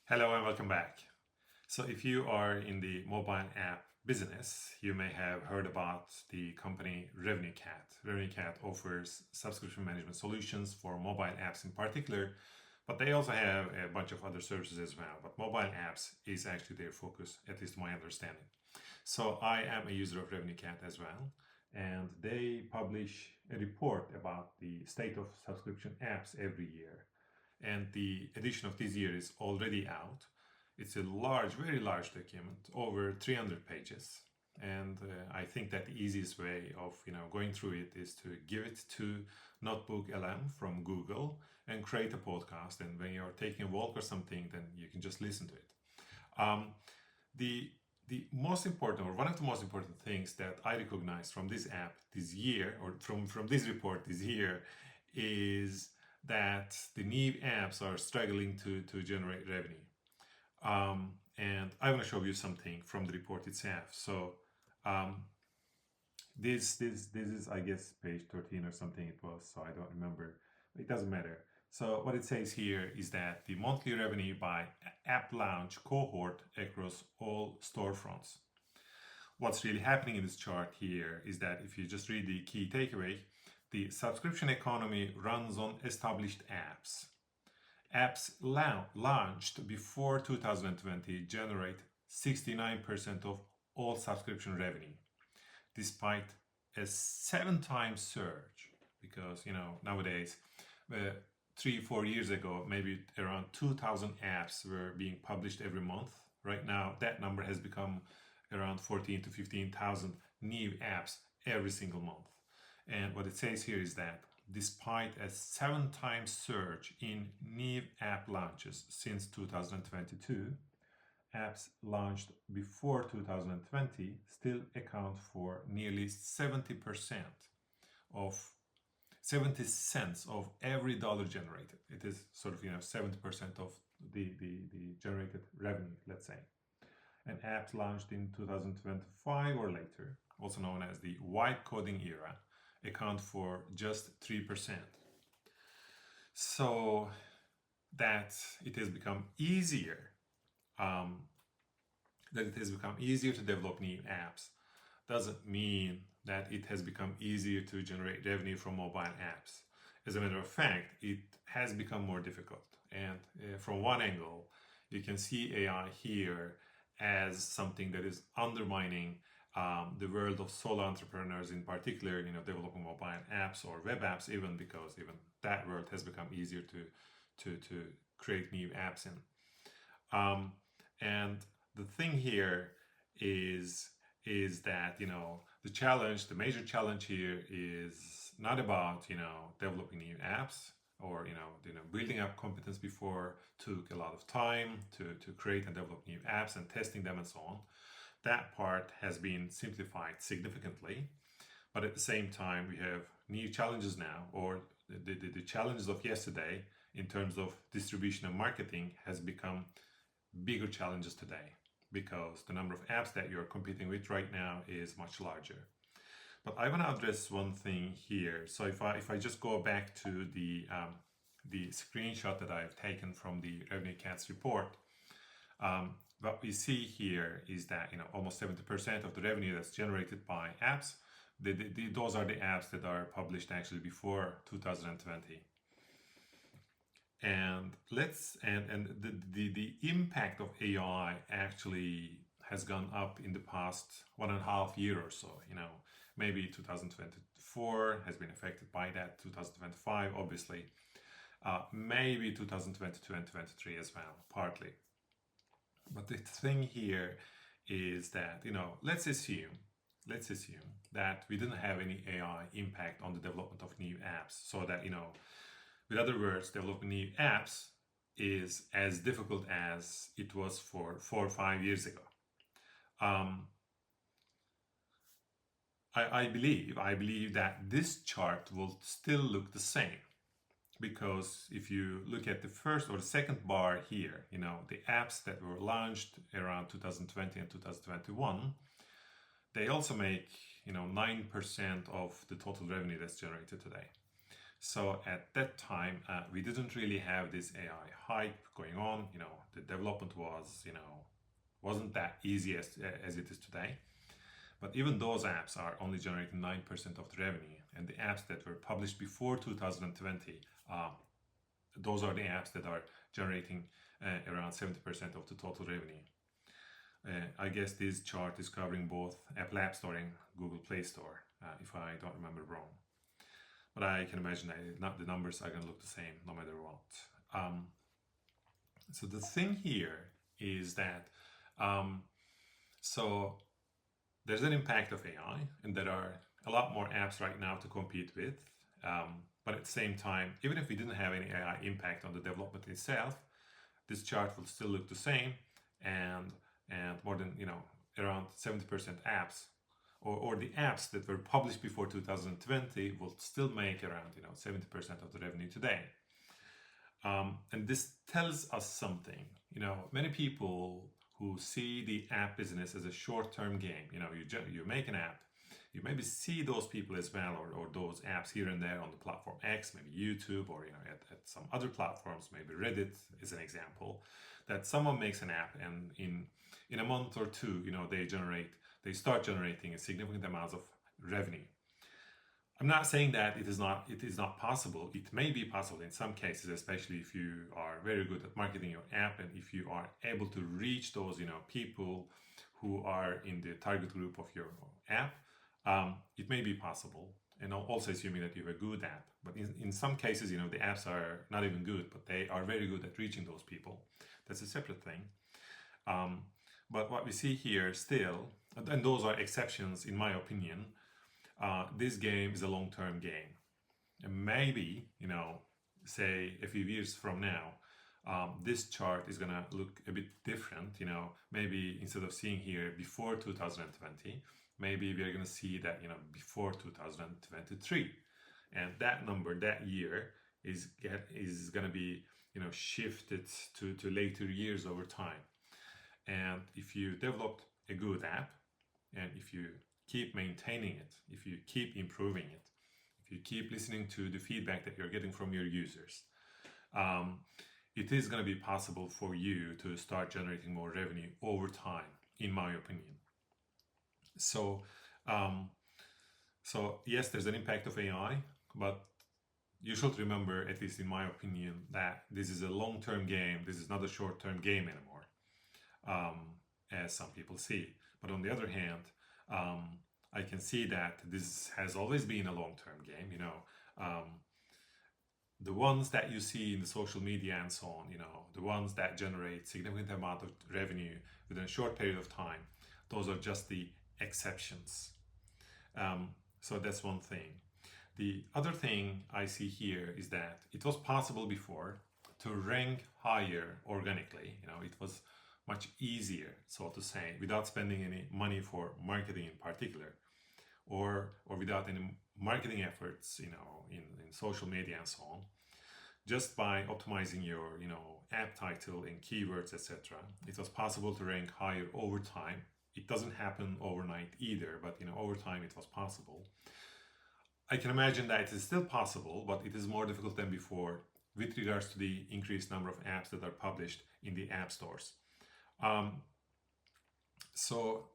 Hello and welcome back. So if you are in the mobile app business, you may have heard about the company RevenueCat. RevenueCat offers subscription management solutions for mobile apps in particular, but they also have a bunch of other services as well. But mobile apps is actually their focus, at least to my understanding. So I am a user of RevenueCat as well, and they publish a report about the state of subscription apps every year. And the edition of this year is already out. It's a large, very large document, over 300 pages. And I think that the easiest way of going through it is to give it to Notebook LM from Google and create a podcast. And when you're taking a walk or something, then you can just listen to it. The most important, or one of the most important things that I recognize from this app this year, or from this report this year, is that the new apps are struggling to generate revenue. And I want to show you something from the report itself. So this is, I guess, page 13 or something it was, so I don't remember. It doesn't matter. So what it says here is that the monthly revenue by app launch cohort across all storefronts. What's really happening in this chart here is that if you just read the key takeaway, the subscription economy runs on established apps. Apps launched before 2020 generate 69% of all subscription revenue, despite a 7-time surge. Because nowadays, 3-4 years ago, maybe around 2,000 apps were being published every month. Right now, that number has become around 14 to 15,000 new apps every single month. And what it says here is that despite a 7-time surge in new app launches since 2022, apps launched before 2020 still account for nearly 70% of 70 cents of every dollar generated. It is sort of 70% of the generated revenue, let's say. And apps launched in 2025 or later, also known as the white coding era, account for just 3%. So that it has become easier to develop new apps doesn't mean that it has become easier to generate revenue from mobile apps. As a matter of fact, it has become more difficult. And from one angle, you can see AI here as something that is undermining the world of solo entrepreneurs, in particular, developing mobile apps or web apps, even because even that world has become easier to create new apps in. And the thing here is that the major challenge here is not about developing new apps or building up competence before took a lot of time to create and develop new apps and testing them and so on. That part has been simplified significantly, but at the same time we have new challenges now, or the challenges of yesterday in terms of distribution and marketing has become bigger challenges today, because the number of apps that you're competing with right now is much larger. But I want to address one thing here. So if I just go back to the screenshot that I've taken from the RevenueCat's report, what we see here is that almost 70% of the revenue that's generated by apps, those are the apps that are published actually before 2020. And the impact of AI actually has gone up in the past 1.5 years or so. Maybe 2024 has been affected by that, 2025 obviously, maybe 2022 and 2023 as well, partly. But the thing here is that let's assume that we didn't have any AI impact on the development of new apps, so that with other words, developing new apps is as difficult as it was for 4 or 5 years ago. I believe that this chart will still look the same, because if you look at the first or the second bar here, the apps that were launched around 2020 and 2021, they also make 9% of the total revenue that's generated today. So at that time, we didn't really have this AI hype going on. The development wasn't that easy as it is today. But even those apps are only generating 9% of the revenue. And the apps that were published before 2020, those are the apps that are generating around 70% of the total revenue. I guess this chart is covering both Apple App Store and Google Play Store, if I don't remember wrong. But I can imagine that the numbers are going to look the same no matter what. So the thing here is that so there's an impact of AI, and there are a lot more apps right now to compete with. But at the same time, even if we didn't have any AI impact on the development itself, this chart will still look the same, and more than around 70% apps, or the apps that were published before 2020 will still make around 70% of the revenue today. And this tells us something. Many people who see the app business as a short-term game. You make an app, you maybe see those people as well, or those apps here and there on the platform X, maybe YouTube, or at some other platforms, maybe Reddit is an example, that someone makes an app, and in a month or two, they start generating a significant amount of revenue. I'm not saying that it is not possible. It may be possible in some cases, especially if you are very good at marketing your app, and if you are able to reach those people who are in the target group of your app. It may be possible, and also assuming that you have a good app. But in some cases, the apps are not even good, but they are very good at reaching those people. That's a separate thing. But what we see here still, and those are exceptions in my opinion, this game is a long-term game. And maybe, say a few years from now, this chart is gonna look a bit different. Maybe instead of seeing here before 2020, maybe we're gonna see that before 2023, and that number, that year, is gonna be shifted to later years over time. And if you developed a good app, and if you keep maintaining it, if you keep improving it, if you keep listening to the feedback that you're getting from your users, it is going to be possible for you to start generating more revenue over time, in my opinion. So yes, there's an impact of AI, but you should remember, at least in my opinion, that this is a long-term game. This is not a short-term game anymore, as some people see. But on the other hand, I can see that this has always been a long-term game. The ones that you see in the social media and so on, the ones that generate significant amount of revenue within a short period of time, those are just the exceptions. So that's one thing. The other thing I see here is that it was possible before to rank higher organically. It was much easier, so to say, without spending any money for marketing in particular, or without any marketing efforts, in social media and so on. Just by optimizing your, app title and keywords, etc., it was possible to rank higher over time. It doesn't happen overnight either, but over time it was possible. I can imagine that it is still possible, but it is more difficult than before with regards to the increased number of apps that are published in the app stores. So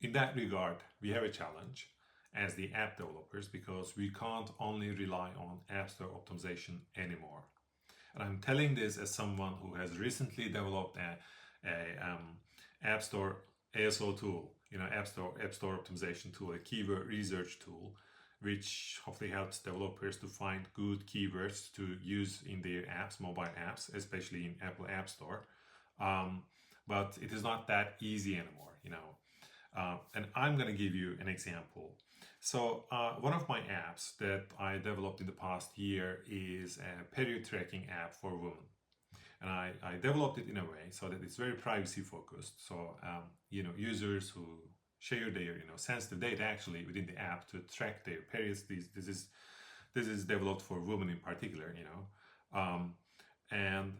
in that regard, we have a challenge as the app developers, because we can't only rely on App Store optimization anymore. And I'm telling this as someone who has recently developed a App Store ASO tool, App Store optimization tool, a keyword research tool, which hopefully helps developers to find good keywords to use in their apps, mobile apps, especially in Apple App Store. But it is not that easy anymore, and I'm going to give you an example. So one of my apps that I developed in the past year is a period tracking app for women. And I developed it in a way so that it's very privacy focused. So, users who share their, sensitive data actually within the app to track their periods. This is developed for women in particular, and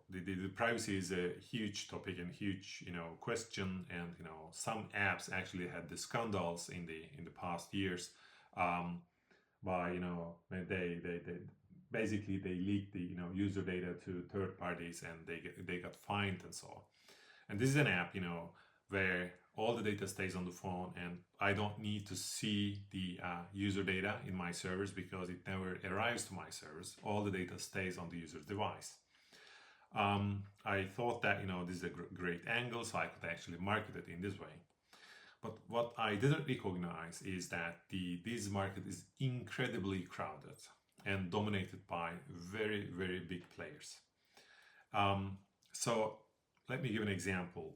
the privacy is a huge topic and huge question, and some apps actually had the scandals in the past years, by, they basically they leak the, user data to third parties, and they got fined and so on. And this is an app, where all the data stays on the phone, and I don't need to see the user data in my servers because it never arrives to my servers. All the data stays on the user's device. I thought that, this is a great angle, so I could actually market it in this way. But what I didn't recognize is that this market is incredibly crowded and dominated by very, very big players. So let me give an example.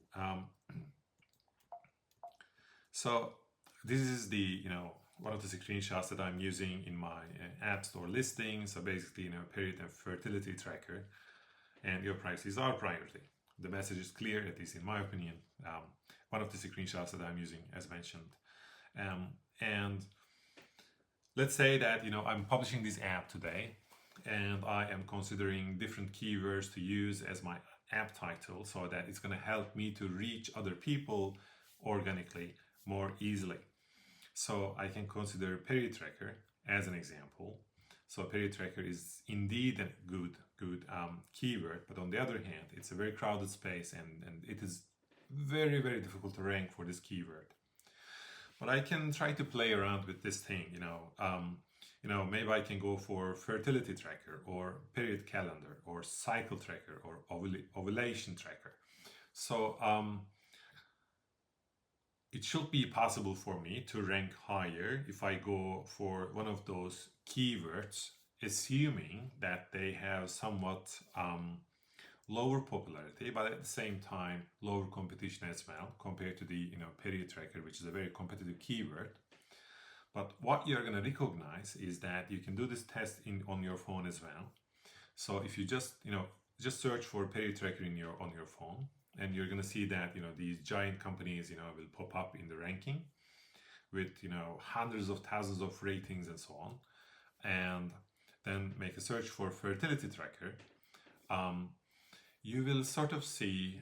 So this is the, one of the screenshots that I'm using in my App Store listing. So basically, period and fertility tracker, and your price is our priority. The message is clear, at least in my opinion. One of the screenshots that I'm using, as mentioned. And let's say that, I'm publishing this app today, and I am considering different keywords to use as my app title so that it's going to help me to reach other people organically more easily. So I can consider period tracker as an example. So period tracker is indeed a good keyword, but on the other hand, it's a very crowded space, and it is very, very difficult to rank for this keyword. But I can try to play around with this thing, maybe I can go for fertility tracker or period calendar or cycle tracker or ovulation tracker. So it should be possible for me to rank higher if I go for one of those keywords, assuming that they have somewhat lower popularity, but at the same time lower competition as well compared to the period tracker, which is a very competitive keyword. But what you're going to recognize is that you can do this test on your phone as well. So if you just search for period tracker on your phone, and you're going to see that these giant companies will pop up in the ranking with hundreds of thousands of ratings and so on, and then make a search for fertility tracker. You will sort of see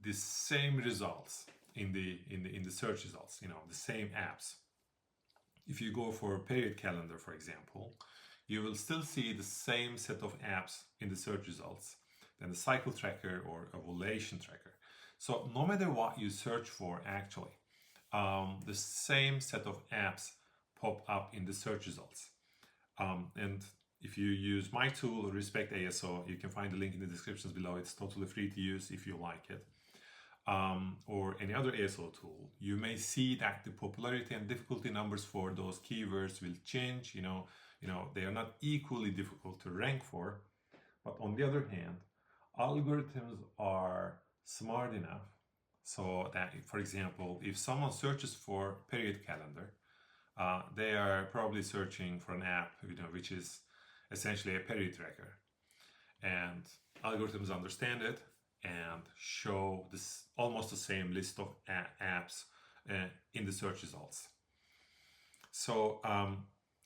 the same results in the search results, the same apps. If you go for period calendar, for example, you will still see the same set of apps in the search results than the cycle tracker or ovulation tracker. So no matter what you search for, actually, the same set of apps pop up in the search results. And if you use my tool, RespectASO, you can find the link in the descriptions below. It's totally free to use if you like it. Or any other ASO tool, you may see that the popularity and difficulty numbers for those keywords will change. They are not equally difficult to rank for. But on the other hand, algorithms are smart enough so that, for example, if someone searches for period calendar, they are probably searching for an app, which is essentially a period tracker. And algorithms understand it and show this almost the same list of apps in the search results. So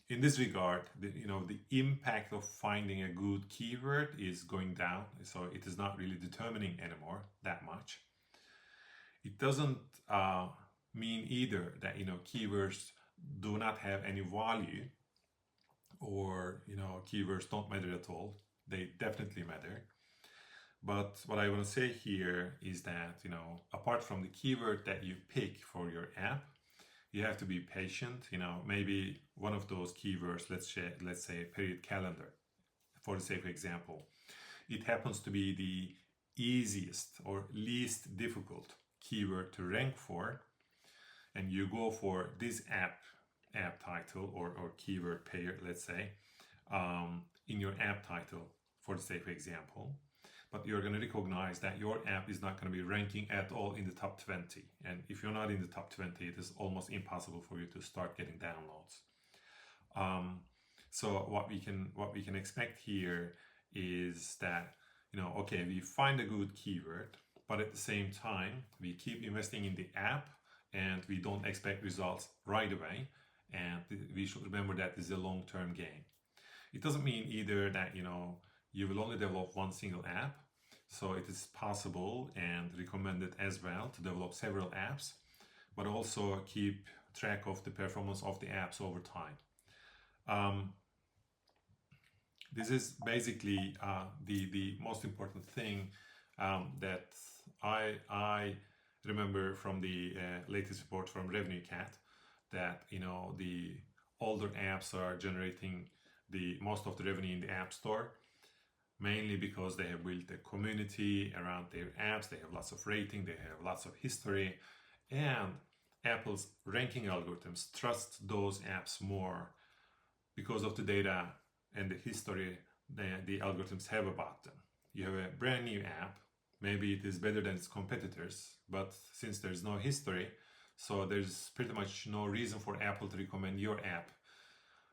in this regard, the impact of finding a good keyword is going down. So it is not really determining anymore that much. It doesn't mean either that keywords do not have any value, or keywords don't matter at all. They definitely matter. But what I want to say here is that apart from the keyword that you pick for your app, you have to be patient. Maybe one of those keywords, let's say period calendar, for the sake of example, it happens to be the easiest or least difficult keyword to rank for, and you go for this app title or keyword pair, let's say, in your app title, for the sake of example. But you're going to recognize that your app is not going to be ranking at all in the top 20. And if you're not in the top 20, it is almost impossible for you to start getting downloads. So what we can expect here is that, okay, we find a good keyword, but at the same time, we keep investing in the app and we don't expect results right away. And we should remember that this is a long-term game. It doesn't mean either that, you will only develop one single app. So it is possible and recommended as well to develop several apps, but also keep track of the performance of the apps over time. This is basically the most important thing that I remember from the latest report from RevenueCat, that the older apps are generating the most of the revenue in the App Store, mainly because they have built a community around their apps. They have lots of rating, they have lots of history, and Apple's ranking algorithms trust those apps more because of the data and the history the algorithms have about them. You have a brand new app, maybe it is better than its competitors, but since there's no history, so there's pretty much no reason for Apple to recommend your app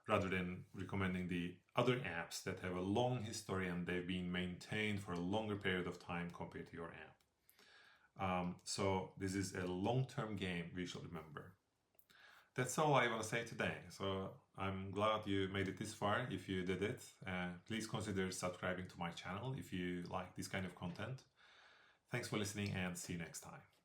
rather than recommending the other apps that have a long history and they've been maintained for a longer period of time compared to your app. So this is a long-term game we should remember. That's all I want to say today. So I'm glad you made it this far. If you did it, please consider subscribing to my channel if you like this kind of content. Thanks for listening and see you next time.